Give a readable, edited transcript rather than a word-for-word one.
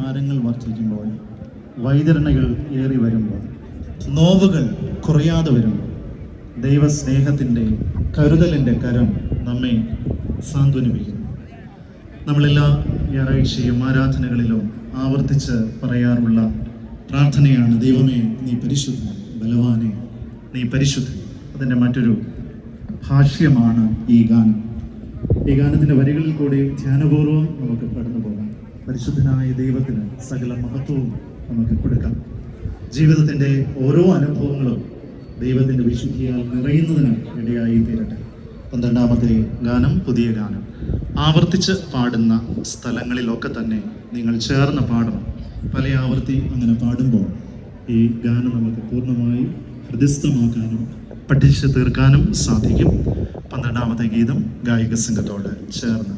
ഭാരങ്ങൾ വർദ്ധിക്കുമ്പോൾ, വൈതരണികൾ ഏറി വരുമ്പോൾ, നോവുകൾ കുറയാതെ വരുമ്പോൾ, ദൈവസ്നേഹത്തിൻ്റെ കരുതലിൻ്റെ കരം നമ്മെ സാന്ത്വനിപ്പിക്കുന്നു. നമ്മളെല്ലാ ഞായറാഴ്ചയും ആരാധനകളിലും ആവർത്തിച്ച് പറയാറുള്ള പ്രാർത്ഥനയാണ്, ദൈവമേ നീ പരിശുദ്ധൻ, ബലവാനെ നീ പരിശുദ്ധൻ. അതിൻ്റെ മറ്റൊരു ഭാഷ്യമാണ് ഈ ഗാനം. ഈ ഗാനത്തിൻ്റെ വരികളിൽ കൂടി ധ്യാനപൂർവ്വം നമുക്ക് കടന്നു പോകാം. പരിശുദ്ധനായ ദൈവത്തിന് സകല മഹത്വവും നമുക്ക് കൊടുക്കാം. ജീവിതത്തിൻ്റെ ഓരോ അനുഭവങ്ങളും ദൈവത്തിൻ്റെ വിശുദ്ധിയാൽ നിറയുന്നതിന് ഇടയായി തീരട്ടെ. 12ാമത്തെ ഗാനം, പുതിയ ഗാനം. ആവർത്തിച്ച് പാടുന്ന സ്ഥലങ്ങളിലൊക്കെ തന്നെ നിങ്ങൾ ചേർന്ന് പാടണം. പല ആവർത്തി അങ്ങനെ പാടുമ്പോൾ ഈ ഗാനം നമുക്ക് പൂർണ്ണമായി ഹൃദയസ്ഥമാക്കാനും പഠിച്ചു തീർക്കാനും സാധിക്കും. 12ാമത്തെ ഗീതം ഗായിക സംഘത്തോട് ചേർന്ന്